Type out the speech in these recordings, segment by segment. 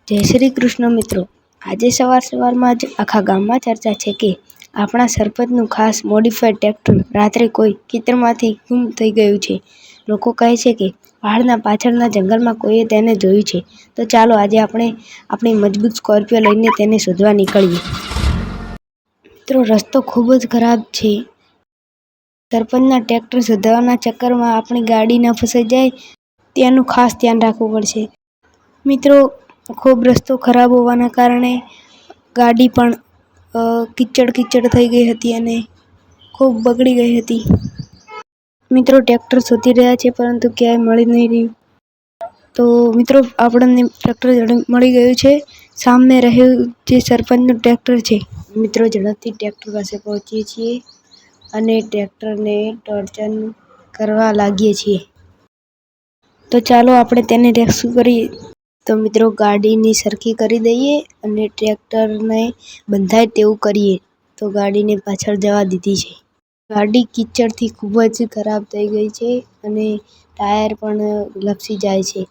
જય શ્રી કૃષ્ણ મિત્રો, આજે સવારમાં જ આખા ગામમાં ચર્ચા છે કે આપણા સરપંચનું ખાસ મોડિફાઈડ ટ્રેક્ટર રાત્રે કોઈ ખેતરમાંથી ગુમ થઈ ગયું છે. લોકો કહે છે કે પહાડના પાછળના જંગલમાં કોઈએ તેને જોયું છે. તો ચાલો આજે આપણે આપણી મજબૂત સ્કોર્પિયો લઈને તેને શોધવા નીકળીએ. મિત્રો, રસ્તો ખૂબ જ ખરાબ છે. સરપંચના ટ્રેક્ટર શોધવાના ચક્કરમાં આપણી ગાડી ન ફસાઈ જાય તેનું ખાસ ધ્યાન રાખવું પડશે. મિત્રો, ખૂબ રસ્તો ખરાબ હોવાના કારણે ગાડી પણ કીચડ થઈ ગઈ હતી અને ખૂબ બગડી ગઈ હતી. મિત્રો, ટ્રેક્ટર શોધી રહ્યા છે પરંતુ ક્યાંય મળી નહીં રહ્યું. તો મિત્રો, આપણને ટ્રેક્ટર મળી ગયું છે. સામે રહ્યું જે સરપંચનું ટ્રેક્ટર છે. મિત્રો, ઝડપથી ટ્રેક્ટર પાસે પહોંચીએ છીએ અને ટ્રેક્ટરને ટોર્ચન કરવા લાગીએ છીએ. તો ચાલો આપણે તેને રેસ્ક્યુ કરીએ. તો મિત્રો, ગાડીને સરખી કરી દઈએ અને ટ્રેક્ટરને બંધાય તેવું કરીએ. તો ગાડીને પાછળ જવા દીધી છે. ગાડી કીચડથી ખૂબ જ ખરાબ થઈ ગઈ છે અને ટાયર પણ લપસી જાય છે.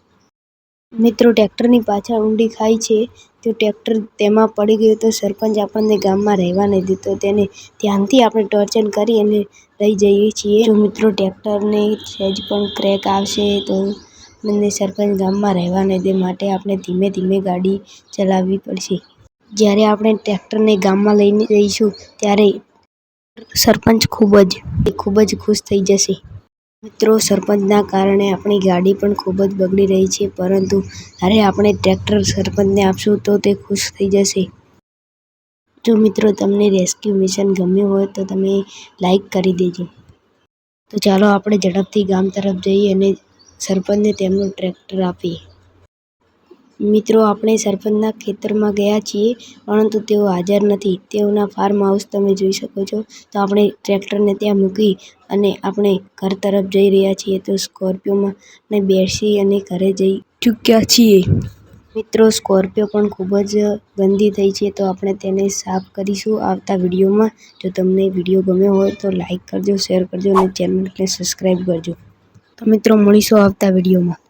મિત્રો, ટ્રેક્ટરની પાછળ ઊંડી ખાઈ છે. જો ટ્રેક્ટર તેમાં પડી ગયું તો સરપંચ આપણને ગામમાં રહેવા નહીં દે. તો તેને ધ્યાનથી આપણે ટોર્ચન કરી અને લઈ જઈએ છીએ. જો મિત્રો, ટ્રેક્ટરને સહેજ પણ ક્રેક આવશે તો મને સરપંચ ગામમાં રહેવા નહીં દે. માટે આપણે ધીમે ધીમે ગાડી ચલાવવી પડશે. જ્યારે આપણે ટ્રેક્ટરને ગામમાં લઈને જઈશું ત્યારે સરપંચ ખૂબ જ ખુશ થઈ જશે. મિત્રો, સરપંચના કારણે આપણી ગાડી પણ ખૂબ જ બગડી રહી છે, પરંતુ જ્યારે આપણે ટ્રેક્ટર સરપંચને આપશું તો તે ખુશ થઈ જશે. જો મિત્રો, તમને રેસ્ક્યુ મિશન ગમ્યું હોય તો તમે લાઈક કરી દેજો. તો ચાલો આપણે ઝડપથી ગામ તરફ જઈએ અને સરપંચને તેમનું ટ્રેક્ટર આપીએ. મિત્રો, આપણે સરપંચના ખેતરમાં ગયા છીએ પરંતુ તેઓ હાજર નથી. તેઓના ફાર્મ હાઉસ તમે જોઈ શકો છો. તો આપણે ટ્રેક્ટરને ત્યાં મૂકી અને આપણે ઘર તરફ જઈ રહ્યા છીએ. તો સ્કોર્પિયોમાં બેસી અને ઘરે જઈ ચૂક્યા છીએ. મિત્રો, સ્કોર્પિયો પણ ખૂબ જ ગંદી થઈ છે. તો આપણે તેને સાફ કરીશું આવતા વિડીયોમાં. જો તમને વિડીયો ગમ્યો હોય તો લાઈક કરજો, શેર કરજો અને ચેનલને સબસ્ક્રાઈબ કરજો. તો મિત્રો, મળીશું આવતા વિડીયોમાં.